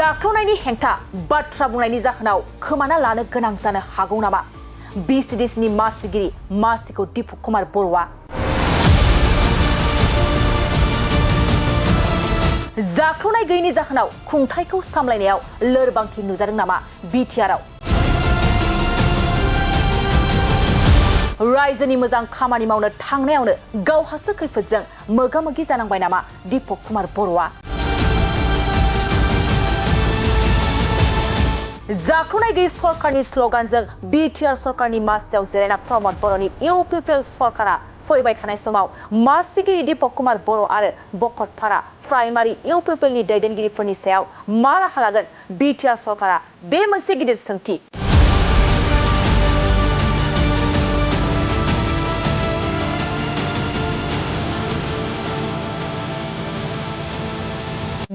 जाख्ल'नायनि हेंथा बाथ्रा बुंनायनि जाहोनाव खोमाना लानो गोनां जानो हागौ नामा? बिसिडिसिनि मासिगिरि मासिखौ दिपक कुमार बर'आ जाख्ल'नाय गैयैनि जाहोनाव खुंथायखौ सामलायनायाव लोरबांथि नुजादों नामा? बिटिआरआव रायजोनि मोजां खामानि मावनो थांनायावनो गावहासो खैफोदजों मोगा-मोगि जानांबाय नामा? दिपक कुमार बर'आ जाख्ल'नाय गैयै सरकारनि स्ल'गानजों बिटिआर सरकारनि मासियाव जिरायना प्रमद बर'नि इउपिपिएल सरकारा फैबाय थानाय समाव मासिगिरि दिपक कुमार बर' आरो बकतपारा प्राइमारि इउपिपिएलनि दैदेनगिरिफोरनि सायाव मा राहा लागोन बिटिआर सरकारा? बे मोनसे गिदिर सोंथि।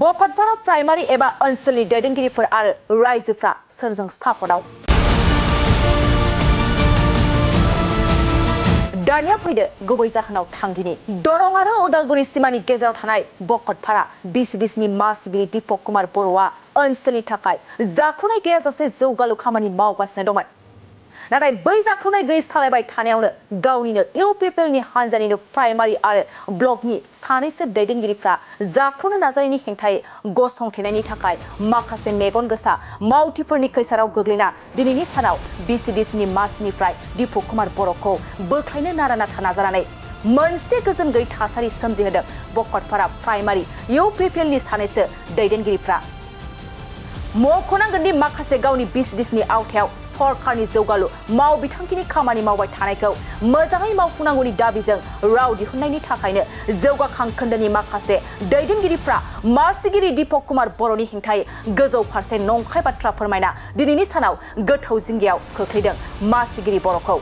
बकतपारा प्राइमारि एबा ओनसोलनि दैदेनगिरिफोर आरो रायजोफ्रा सोरजों सापर्टआव? दानिया फैदो गुबै जाहोनाव थांदिनि। दरं आरो उदालगुरि सिमानि गेजेराव थानाय बकतपारा बिसिडिसिनि मासिगिरि दिपक कुमार बर'आ ओनसोलनि थाखाय जाख्ल'नाय गैयाजासे जौगालु खामानि मावगासिनो दंमोन। नाथाय बै जाख्ल'नाय गैयै सालायबाय थानायावनो गावनिनो इउपिपिएलनि हान्जानिनो प्राइमारि आरो ब्लकनि सानैसो दैदेनगिरिफ्रा जाख्ल'नो नाजानायनि हेंथायै गसंथेनायनि थाखाय माखासे मेगन गोसा मावथिफोरनि खैसाराव गोग्लैना दिनैनि सानाव बिसिडिसिनि मासिनिफ्राय दिपक कुमार बर'खौ बोख्लायनो नारा-नाथा नाजानानै मोनसे गोजोन गैयै थासारि सोमजिहोदों बकतपारा प्राइमारि इउपिपिएलनि सानैसो दैदेनगिरिफ्रा। मख'नांगोनदि माखासे गावनि बिसिडिसिनि आवथायाव सरकारनि जौगालु मावबिथांखिनि खामानि मावबाय थानायखौ मोजाङै मावफुंनांगौनि दाबिजों राव दिहुननायनि थाखायनो जौगाखां खोन्दोनि माखासे दैदेनगिरिफ्रा मासिगिरि दिपक कुमार बर'नि हेंथायै गोजौ फारसे नंखाय बाथ्रा फोरमायना दिनैनि सानाव गोथौ जिंगायाव खोख्लैदों मासिगिरि बर'खौ।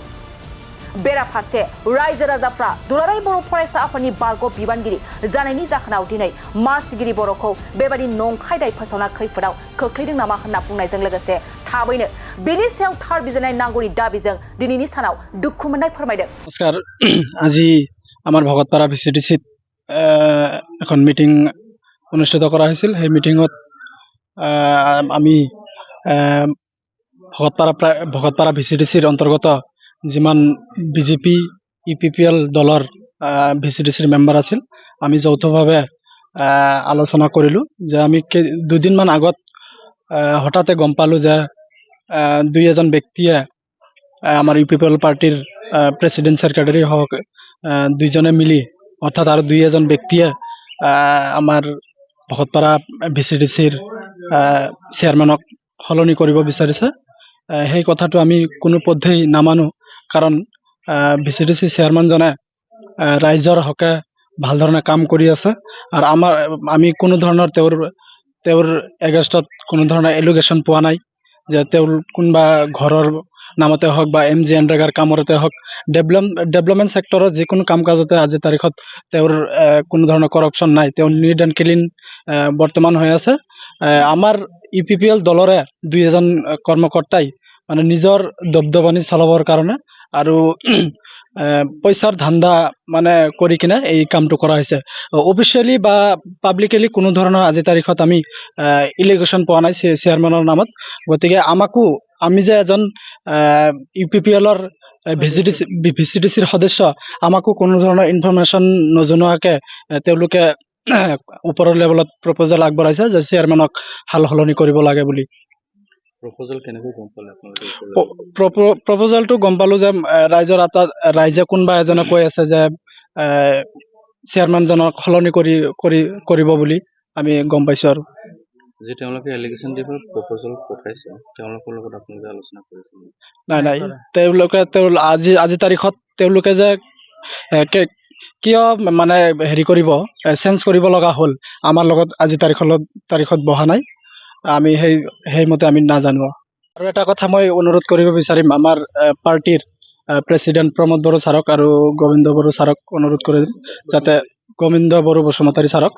बेराफारसे रायजो राजाफ्रा दुलाराय बर' फरायसा आफादनि बारग' बिबानगिरि जानायनि जाहोनाव दिनै मासिगिरि बर'खौ बेबादि नंखाय दाय फोसावना खैफोदाव खोख्लैदों नामा होनना बुंनायजों लोगोसे थाबैनो बेनि सायाव थार बिजिरनाय नांगौनि दाबिजों दिनैनि सानाव दुखु मोननाय फोरमायदों। নমস্কাৰ, আজি আমাৰ ভকতপাৰা ভিচিডিচিত এখন মিটিং অনুষ্ঠিত কৰা হৈছিল। সেই মিটিঙত আমি ভকতপাৰা ভিচিডিচিৰ অন্তৰ্গত যিমান বিজেপি ইউপিপিএল দলৰ ভিচিডিচিৰ মেম্বাৰ আছিল, আমি যৌথভাৱে আলোচনা কৰিলোঁ যে আমি দুদিনমান আগত হঠাতে গম পালোঁ যে দুই এজন ব্যক্তিয়ে আমাৰ ইউপিপিএল পাৰ্টিৰ প্ৰেচিডেণ্ট ছেক্ৰেটাৰী হওক দুইজনে মিলি অৰ্থাৎ আৰু দুই এজন ব্যক্তিয়ে আমাৰ ভকতপাৰা ভিচিডিচিৰ চেয়াৰমেনক সলনি কৰিব বিচাৰিছে। সেই কথাটো আমি কোনোপধ্যেই নামানো, কাৰণ ভিচিডিচি চেয়াৰমেনজনে ৰাইজৰ হকে ভাল ধৰণে কাম কৰি আছে আৰু আমি কোনো ধৰণৰ তেওঁৰ এগেইনষ্টত কোনো ধৰণৰ এলিগেশ্যন পোৱা নাই যে তেওঁৰ কোনোবা ঘৰৰ নামতে হওক বা MG এনৰেগাৰ কামতে হওক, ডেভেলপমেণ্ট ছেক্টৰৰ যিকোনো কাম কাজতে আজিৰ তাৰিখত তেওঁৰ কোনো ধৰণৰ কৰাপশ্যন নাই। তেওঁ নিট এণ্ড ক্লিন বৰ্তমান হৈ আছে। আমাৰ ইউপিপিএল দলৰে দুই এজন কৰ্মকৰ্তাই মানে নিজৰ দবদবানি চলাবৰ কাৰণে আৰু পইচাৰ ধান্দা মানে কৰি কিনে এই কামটো কৰা হৈছে। অফিচিয়েলি বা পাব্লিকেলি কোনো ধৰণৰ আজিৰ তাৰিখত আমি ইলিগেশ্যন পোৱা নাই চেয়াৰমেনৰ নামত। গতিকে আমি যে এজন ইউপিপিএলৰ ভিচিডিচিৰ সদস্য, আমাকো কোনো ধৰণৰ ইনফৰমেশ্যন নজনোৱাকে তেওঁলোকে ওপৰৰ লেভেলত প্ৰপ'জেল আগবঢ়াইছে যে চেয়াৰমেনক সাল সলনি কৰিব লাগে বুলি। প্ৰপ'জেলটো গম পালোঁ যে ৰাইজে কোনোবা এজনে কৈ আছে যে চেয়াৰমেনজনক সলনি কৰিব বুলি আমি গম পাইছোঁ। আৰু যে তেওঁলোকে এলিগেশ্যন দি প্ৰপ'জেল পঠাইছে, তেওঁলোকৰ লগত আপোনালোকে আলোচনা কৰিছে? নাই, আজি তাৰিখত তেওঁলোকে যে কিয় মানে কৰিব চেঞ্জ কৰিব লগা হ'ল আমাৰ লগত আজি তাৰিখত বহা নাই। আমি সেইমতে আমি নাজানো। আৰু এটা কথা মই অনুৰোধ কৰিব বিচাৰিম, আমাৰ পাৰ্টিৰ প্ৰেচিডেণ্ট প্ৰমোদ বড়ো ছাৰক আৰু গোবিন্দ বড়ো ছাৰক অনুৰোধ কৰিম যাতে গোবিন্দ বড়ো বসুমতাৰী ছাৰক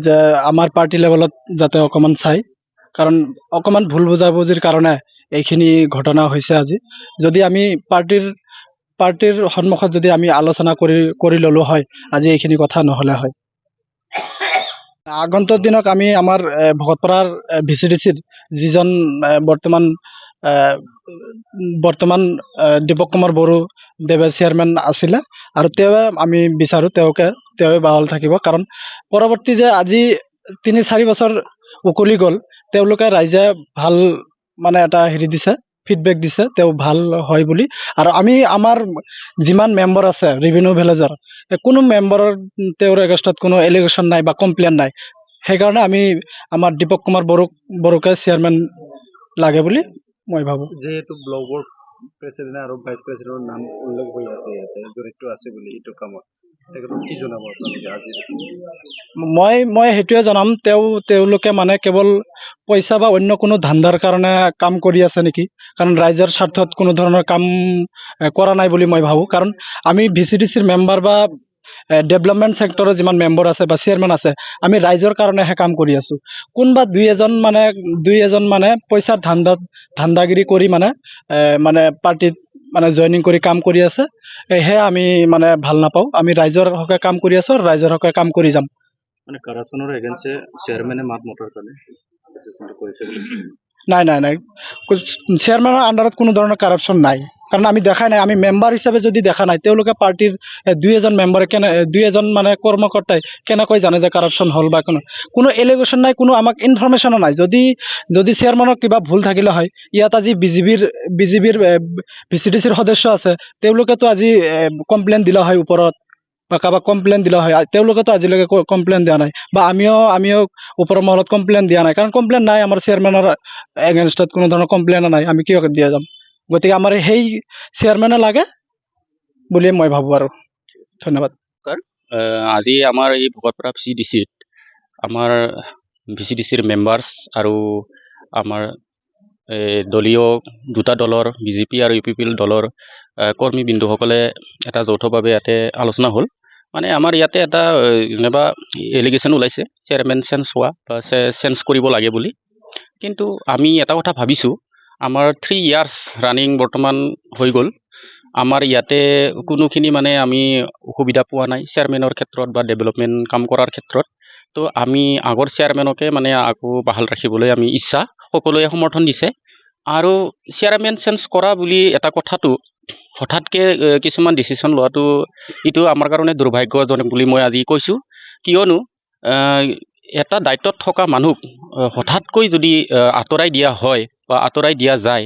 যে আমাৰ পাৰ্টি লেভেলত যাতে অকণমান চাই, কাৰণ অকণমান ভুল বুজাবুজিৰ কাৰণে এইখিনি ঘটনা হৈছে। আজি যদি আমি পাৰ্টিৰ সন্মুখত যদি আমি আলোচনা কৰি ল'লো হয়, আজি এইখিনি কথা নহ'লে হয়। আগন্তুক দিনক আমি আমাৰ ভকতপাৰাৰ VCDCৰ যিজন বৰ্তমান দীপক কুমাৰ বড়ো দেৱে চেয়াৰমেন আছিলে আৰু আমি বিচাৰোঁ তেওঁৱে বাহাল থাকিব, কাৰণ পৰৱৰ্তী যে আজি 3-4 বছৰ উকলি গ'ল, তেওঁলোকে ৰাইজে ভাল মানে এটা হেৰি দিছে, ফিডবেক দিছে তেওঁ ভাল হয় বুলি। আৰু আমাৰ যিমান মেম্বাৰ আছে ৰেভিনিউ ভিলেজৰ, কোনো মেম্বাৰৰ তেওঁৰ এগেইনষ্টত কোনো এলিগেশ্যন নাই বা কমপ্লেইন নাই। সেইকাৰণে আমাৰ দীপক কুমাৰ বড়োকে চেয়াৰমেন লাগে বুলি মই ভাবোঁ। যিহেতু ব্লকৰ প্ৰেচিডেণ্ট আৰু ভাইচ প্ৰেচিডেণ্টৰ নাম উল্লেখ হৈ আছে, ইয়াতে জড়িত আছে বুলি এইটো কামত, তেখেতক কি জনাব আপোনালোকে আজি? মই সেইটোৱে জনাম, তেওঁলোকে মানে কেৱল পইচা বা অন্য কোনো ধান্দাৰ কাৰণে কাম কৰি আছে নেকি, কাৰণ ৰাইজৰ স্বাৰ্থত কোনো ধৰণৰ কাম কৰা নাই বুলি মই ভাবোঁ। কাৰণ আমি VCDCৰ মেম্বাৰ বা ডেভেলপমেণ্ট ছেক্টৰৰ যিমান মেম্বাৰ আছে বা চেয়াৰমেন আছে, আমি ৰাইজৰ কাৰণেহে কাম কৰি আছোঁ। কোনোবা দুই এজন মানে পইচাৰ ধান্দাগিৰি কৰি মানে পাৰ্টিত মানে জইনিং কৰি কাম কৰি আছে, সেয়া আমি মানে ভাল নাপাওঁ। আমি ৰাইজৰ হকে কাম কৰি আছোঁ আৰু ৰাইজৰ হকে কাম কৰি যাম। মানে কাৰাপশ্যনৰ এগেইনষ্টে চেয়াৰমেনে মাত মতাৰ কাৰণে ডিচিশ্যনটো কৰিছে বুলি নাই, চেয়াৰমেনৰ আণ্ডাৰত কোনো ধৰণৰ কাৰাপশ্যন নাই, কাৰণ আমি দেখাই নাই। আমি মেম্বাৰ হিচাপে যদি দেখা নাই, তেওঁলোকে পাৰ্টিৰ দুই এজন মানে কৰ্মকৰ্তাই কেনেকৈ জানে যে কাৰাপশ্যন হ'ল বা কোনো এলিগেশ্যন নাই, কোনো আমাক ইনফৰমেশ্যনো নাই। যদি চেয়াৰমেনৰ কিবা ভুল থাকিলে হয়, ইয়াত আজি বিজেপিৰ VCDCৰ সদস্য আছে, তেওঁলোকেতো আজি কমপ্লেইন দিলা হয় ওপৰত বা কাৰোবাক কমপ্লেইন দিলা হয়, তেওঁলোকেতো আজিলৈকে কমপ্লেইন দিয়া নাই, বা আমিও ওপৰৰ মহলত কমপ্লেইন দিয়া নাই, কাৰণ কমপ্লেইন নাই। আমাৰ চেয়াৰমেনৰ এগেইনষ্টত কোনো ধৰণৰ কমপ্লেইনো নাই, আমি কিয় দিয়া যাম? গতিকে আমাৰ সেই চেয়াৰমেনে লাগে বুলিয়ে মই ভাবোঁ আৰু। ধন্যবাদ। আজি আমাৰ এই ভকতপাৰা VCDCত আমাৰ VCDCৰ মেম্বাৰ্ছ আৰু আমাৰ দলীয় দুটা দলৰ বিজেপি আৰু UPPL দলৰ কৰ্মীবৃন্দসকলে এটা যৌথভাৱে ইয়াতে আলোচনা হ'ল। মানে আমাৰ ইয়াতে এটা যেনিবা এলিগেশ্যন ওলাইছে চেয়াৰমেন চেঞ্জ হোৱা বা চেঞ্জ কৰিব লাগে বুলি। কিন্তু আমি এটা কথা ভাবিছোঁ, আমাৰ 3 years ৰানিং বৰ্তমান হৈ গ'ল, আমাৰ ইয়াতে কোনোখিনি মানে আমি অসুবিধা পোৱা নাই চেয়াৰমেনৰ ক্ষেত্ৰত বা ডেভেলপমেণ্ট কাম কৰাৰ ক্ষেত্ৰত। তো আমি আগৰ চেয়াৰমেনকে মানে আকৌ বাহাল ৰাখিবলৈ আমি ইচ্ছা, সকলোৱে সমৰ্থন দিছে। আৰু চেয়াৰমেন চেঞ্জ কৰা বুলি এটা কথাটো হঠাৎকৈ কিছুমান ডিচিশ্যন লোৱাটো এইটো আমাৰ কাৰণে দুৰ্ভাগ্যজনক বুলি মই আজি কৈছোঁ। কিয়নো এটা দায়িত্বত থকা মানুহক হঠাৎকৈ যদি আঁতৰাই দিয়া হয় বা আঁতৰাই দিয়া যায়,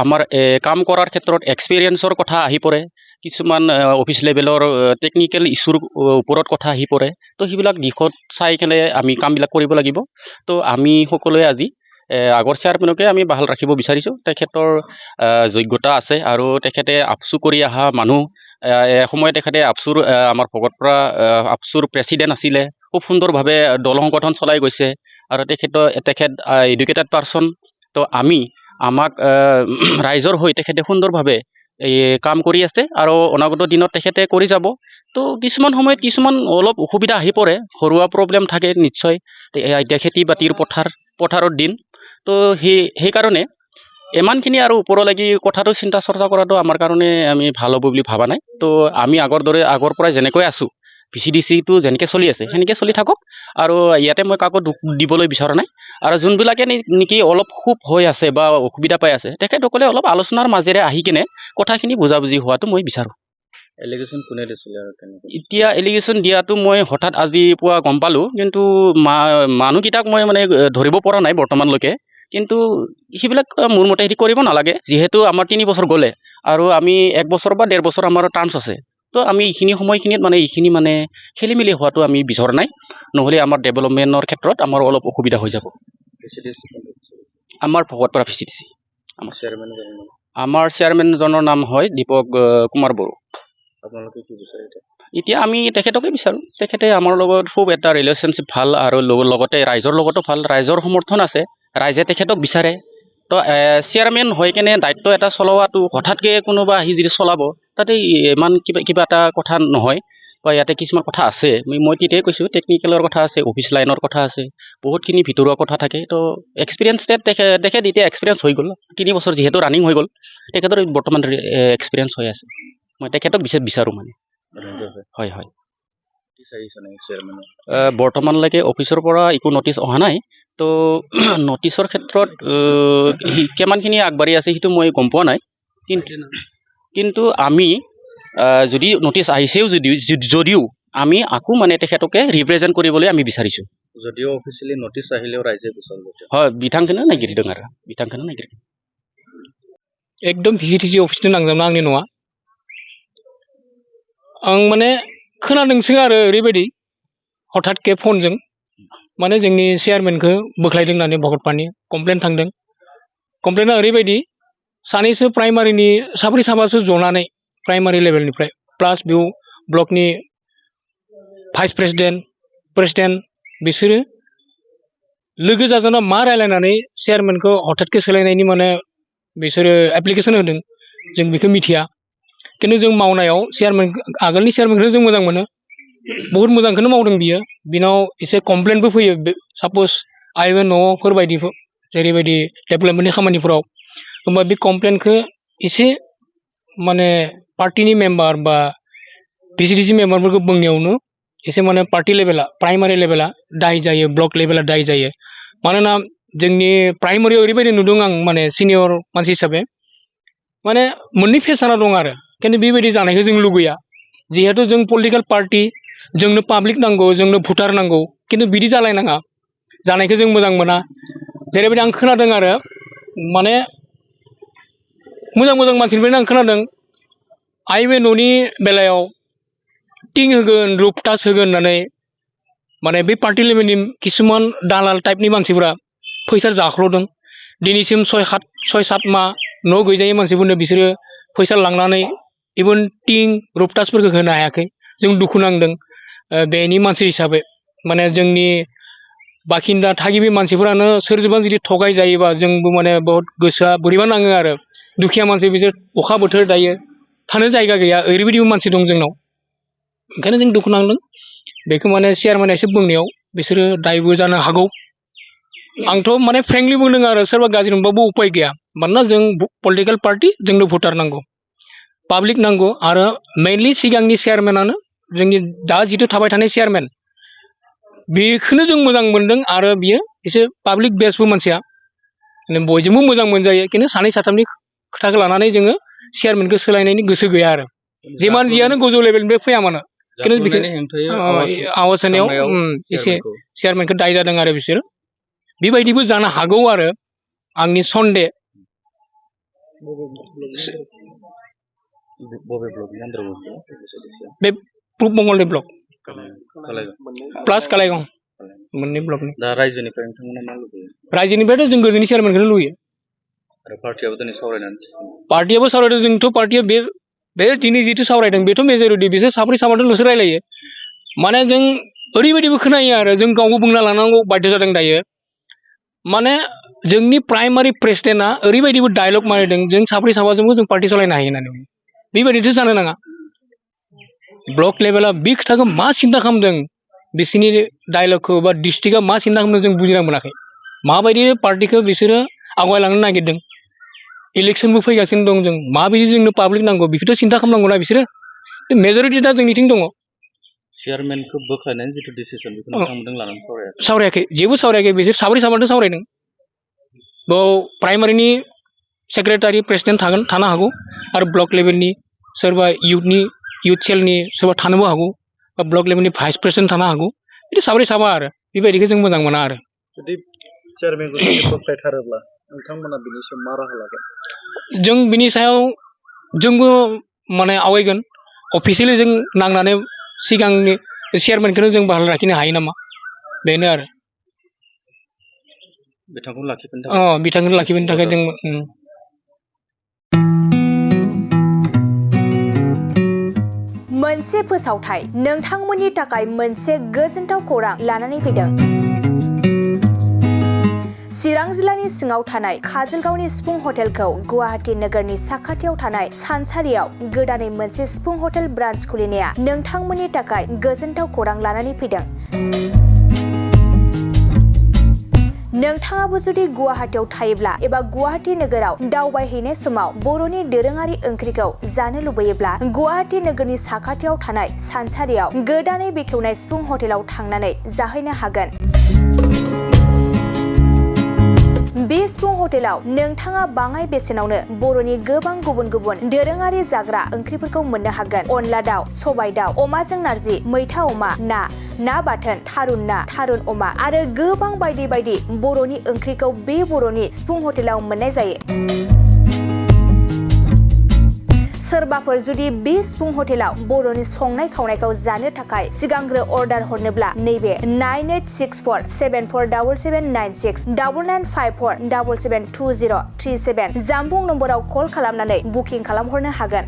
আমাৰ কাম কৰাৰ ক্ষেত্ৰত এক্সপিৰিয়েঞ্চৰ কথা আহি পৰে, কিছুমান অফিচ লেভেলৰ টেকনিকেল ইছ্যুৰ ওপৰত কথা আহি পৰে। তো সেইবিলাক দিশত চাই কেনে আমি কামবিলাক কৰিব লাগিব। তো আমি সকলোৱে আজি আগৰ চেয়াৰমেনকে আমি বাহাল ৰাখিব বিচাৰিছোঁ। তেখেতৰ যোগ্যতা আছে আৰু তেখেতে আপচু কৰি অহা মানুহ। এসময়ত তেখেতে আমাৰ ভকতপাৰা আপচুৰ প্ৰেচিডেণ্ট আছিলে, খুব সুন্দৰভাৱে দল সংগঠন চলাই গৈছে আৰু তেখেত এডুকেটেড পাৰ্চন। তো আমাক ৰাইজৰ হৈ তেখেতে সুন্দৰভাৱে কাম কৰি আছে আৰু অনাগত দিনত তেখেতে কৰি যাব। তো কিছুমান সময়ত অলপ অসুবিধা আহি পৰে, ঘৰুৱা প্ৰব্লেম থাকে নিশ্চয়। এতিয়া খেতি বাতিৰ পথাৰৰ দিন, তো সেইকাৰণে ইমানখিনি আৰু ওপৰলৈকে কথাটো চিন্তা চৰ্চা কৰাটো আমাৰ কাৰণে আমি ভাল হ'ব বুলি ভবা নাই। তো আমি আগৰ পৰাই যেনেকৈ আছোঁ, VCDCটো যেনেকৈ চলি আছে সেনেকৈ চলি থাকক। আৰু ইয়াতে মই কাকো দুখ দিবলৈ বিচৰা নাই। আৰু যোনবিলাকে নেকি অলপ খুব হৈ আছে বা অসুবিধা পাই আছে, তেখেতসকলে অলপ আলোচনাৰ মাজেৰে আহি কিনে কথাখিনি বুজাবুজি হোৱাটো মই বিচাৰোঁ। এলিগেশ্যন কোনে দিছিলে আৰু তেনেকৈ? এতিয়া এলিগেশ্যন দিয়াটো মই হঠাৎ আজি পুৱা গম পালোঁ, কিন্তু মানুহকেইটাক মই মানে ধৰিব পৰা নাই বৰ্তমানলৈকে। কিন্তু সেইবিলাক মোৰ মতে হেৰি কৰিব নালাগে, যিহেতু আমাৰ 3 বছৰ গ'লে আৰু আমি 1 বছৰ বা 1.5 বছৰ আমাৰ টাৰ্মছ আছে। তো আমি সময়খিনিত এইখিনি খেলি মেলি হোৱাটো আমি বিচৰা নাই, নহ'লে আমাৰ ডেভেলপমেণ্টৰ ক্ষেত্ৰত আমাৰ অলপ অসুবিধা হৈ যাব। আমাৰ ভকতপাৰা VCDC আমাৰ চেয়াৰমেনজনৰ নাম হয় দীপক কুমাৰ বড়ো। আপোনালোকে কি বিচাৰে এতিয়া আমি তেখেতকে বিচাৰোঁ। তেখেতে আমাৰ লগত খুব এটা ৰিলেশ্যনশ্বিপ ভাল আৰু লগতে ৰাইজৰ লগতো ভাল, ৰাইজৰ সমৰ্থন আছে, ৰাইজে তেখেতক বিচাৰে। তো চেয়াৰমেন হৈ কেনে দায়িত্ব এটা চলোৱাটো হঠাৎকৈ কোনোবা আহি যদি চলাব, তাতে ইমান কিবা এটা কথা নহয়, বা ইয়াতে কিছুমান কথা আছে। মই তেতিয়াই কৈছোঁ, টেকনিকেলৰ কথা আছে, অফিচ লাইনৰ কথা আছে, বহুতখিনি ভিতৰুৱা কথা থাকে। তো এক্সপিৰিয়েঞ্চ তেখেত এতিয়া এক্সপিৰিয়েঞ্চ হৈ গ'ল, 3 বছৰ যিহেতু ৰানিং হৈ গ'ল, তেখেতৰ বৰ্তমান এক্সপিৰিয়েঞ্চ হৈ আছে। মই তেখেতক বিচাৰোঁ মানে। হয়। নটিচ আহিছে নেকি চেয়াৰমেনৰ? বৰ্তমানলৈকে অফিচৰ পৰা একো নটিচ অহা নাই তো নটিচৰ ক্ষেত্ৰত কিমানখিনি আগবাঢ়ি আছে সেইটো মই গম পোৱা নাই কিন্তু আমি যদি নটিচ আহিছেও যদিও আমি আকৌ মানে তেখেতকে ৰিপ্ৰেজেণ্ট কৰিবলৈ আমি বিচাৰিছোঁ যদিও অফিচিয়েলি নটিচ আহিলেও ৰাইজে বিচাৰ হয় बिथांखौनो नागिरदों आरो बिथांखौनो नागिरदों एकदम भिजिटिसि अफिसनो नांजाबना आंनि न'आ आं माने खोनादोंसो आरो ओरैबायदि हठातके फनजों माने जोंनि चेयारमेनखौ बोख्लायदों होननानै भगतपारानि कमप्लेन थांदों कमप्लेना ओरैबायदि सानैसो प्राइमारिनि साब्रै साबासो जनानै प्राइमारि लेभेलनिफ्राय प्लास बेयाव ब्लकनि भाइस प्रेसिडेन्ट बिसोरो लोगो जाजाना मा रायलायनानै चेयारमेनखौ हठातके सोलायनायनि माने बिसोरो एप्लिकेसन होदों जों बेखौ मिथिया खिन्थु जों मावनायाव चेयारमेन आगोलनि चेयारमेनखौ जों मोजां मोनो बहुत मोजांखौनो मावदों बियो बिनाव एसे कमप्लेनबो फैयो साप'ज आइबो न'फोरबायदि जेरैबायदि डेभेलपमेन्टनि खामानिफोराव होमबा बे कमप्लेनखौ एसे माने पार्टिनि मेम्बार बा भिसिडिसि मेम्बारफोरखौ बुंनायावनो एसे माने पार्टि लेभेला प्राइमारि लेभेला दाय जायो ब्लक लेभेला दाय जायो मानोना जोंनि प्राइमारियाव ओरैबायदि नुदों आं माने सिनियर मानसि हिसाबै माने मोननै फेसाना दं आरो खिन्थु बेबायदि जानायखौ जों लुगैया जिहेतु जों पलिटिकेल पार्टि जोंनो पाब्लिक नांगौ जोंनो भटार नांगौ खिन्थु बिदि जालायनाङा जानायखौ जों मोजां मोना जेरैबायदि आं खोनादों आरो माने मोजां मानसिनिफ्रायनो आं खोनादों आइवे न'नि बेलायाव टिं होगोन रुफ टाच होगोन होननानै माने बे पार्टि लेभेलनि किसुमान दालाल टाइपनि मानसिफोरा फैसा जाख्ल'दों दिनैसिम 6-7 माह न' गैजायै मानसिफोरनो बिसोरो फैसा लांनानै इभेन टिं रुफ टाचफोरखौ होनो हायाखै जों दुखु नांदों बेनि मानसि हिसाबै माने जोंनि बाखिन्दा थागिबि मानसिफोरानो सोरजोंबा जुदि थगाय जायोबा जोंबो माने बहुत गोसोआ बोरैबा नाङो आरो दुखिया मानसि बिसोर अखा बोथोर दायो थानो जायगा गैया ओरैबायदिबो मानसि दं जोंनाव ओंखायनो जों दुखु नांदों बेखौ माने चेयारमेना एसे बुंनायाव बिसोरो दायबो जानो हागौ आंथ' माने फ्रेंकलि बुंदों आरो सोरबा गाज्रि मोनबाबो उपाय गैया मानोना जों पलिटिकेल पार्टि जोंनो भटार नांगौ पाब्लिक नांगौ आरो मेइनलि सिगांनि चेयारमेनानो जोंनि दा जिथु थाबाय थानाय चेयारमेन बेखौनो जों मोजां मोनदों आरो बियो एसे पाब्लिक बेसबो मानसिया बयजोंबो मोजां मोनजायो खिन्थु सानै साथामनि खोथाखौ लानानै जोङो चेयारमेनखौ सोलायनायनि गोसो गैया आरो जिमान जियानो गोजौ लेभेलनिफ्राय फैया मानो खिन्थु आवाज होनायाव एसे चेयारमेनखौ दाय जादों आरो बिसोरो बेबायदिबो जानो हागौ आरो आंनि सन्देह बे पुब मंगलदै ब्लक प्लास कालाइगाव मोननै ब्लकनि दा रायजोनिफ्राय नोंथांमोना मा लुबैयो रायजोनिफ्रायथ' जों गोजोननि चेयारमेनखौनो लुबैयो आरो पार्टियाबो दिनै सावरायनानै पार्टियाबो सावरायदों जोंथ' पार्टिया बे दिनै जिथु सावरायदों बेथ' मेजरिटि बिसोर साब्रै साबाजोंल'सो रायलायो माने जों ओरैबायदिबो खोनायो आरो जों गावबो बुंना लानांगौ बाध्य जादों दायो माने जोंनि प्राइमारि प्रेसिडेन्टआ ओरैबायदिबो डायलग मारिदों जों साब्रै साबाजोंबो जों पार्टि सालायनो हायो होननानै बेबायदिथ' जानो नाङा ब्लक लेभेला बे खोथाखौ मा सिन्था खालामदों बिसोरनि डायलगखौ बा डिस्ट्रिक्टआ मा सिन्था खालामदों जों बुजिना मोनाखै माबायदि पार्टिखौ बिसोरो आवगायलांनो नागिरदों इलेक्सनबो फैगासिनो दं जों माबायदि जोंनो पाब्लिक नांगौ बेखौथ' सिन्था खालामनांगौना बिसोरो मेजरिटि दा जोंनिथिं दङ चेयारमेनखौ बोख्लायनायनि जिथु डिसिसन बेखौ नोंथांमोनजों लानानै सावरायाखै जेबो सावरायाखै बिसोर साब्रै साबाजों सावरायदों बेयाव प्राइमारिनि सेक्रेटारि प्रेसिडेन्ट थानो हागौ आरो ब्लक लेभेलनि सोरबा इउथ सेलनि सोरबा थानोबो हागौ बा ब्लक लेभेलनि भाइस प्रेसिडेन्ट थानो हागौ बिदि साब्रै साबा आरो बेबायदिखौ जों मोजां मोना आरो जुदि चेयारमेनखौ जुदि बोख्लायथारोब्ला नोंथांमोना बिनि सायाव मा राहा लागोन जों बिनि सायाव जोंबो माने आवगायगोन अफिसियेलि जों नांनानै सिगांनि चेयारमेनखौनो जों बहाल लाखिनो हायो नामा बेनो आरो बिथांखौ लाखिफिननो थाखाय जों मोनसे फोसावथाय नोंथांमोननि थाखाय मोनसे गोजोनथाव खौरां लानानै फैदों चिरां जिल्लानि सिङाव थानाय काजलगावनि सिफुं हटेलखौ गुवाहाटी नोगोरनि साखाथियाव थानाय सानसारियाव गोदानै मोनसे सिफुं हटेल ब्रान्च खुलिनाया नोंथांमोननि थाखाय गोजोनथाव खौरां लानानै फैदों नोंथाङाबो जुदि गुवाहाटीयाव थायोब्ला एबा गुवाहाटी नोगोराव दावबायहैनाय समाव बर'नि दोरोङारि ओंख्रिखौ जानो लुबैयोब्ला गुवाहाटी नोगोरनि साखाथियाव थानाय सानसारियाव गोदानै बेखेवनाय सिफुं हटेलाव थांनानै जाहैनो हागोन। बे सिफुं हटेलाव नोंथाङा बाङाय बेसेनावनो बर'नि गोबां गुबुन गुबुन दोरोङारि जाग्रा ओंख्रिफोरखौ मोननो हागोन। अनला दाउ, सबाय दाउ, अमाजों नारजि, मैथा अमा, ना बाथोन, थारुन अमा आरो गोबां बायदि बायदि बर'नि ओंख्रिखौ बे बर'नि सिफुं हटेलाव मोननाय जायो। सोरबाफोर जुदि बे सिफुं हटेलाव बर'नि संनाय खावनायखौ जानो थाखाय सिगांग्रो अर्डार हरनोब्ला नैबे 9864747796 9954772037 जामबुं नम्बराव कल खालामनानै बुकिं खालामहरनो हागोन।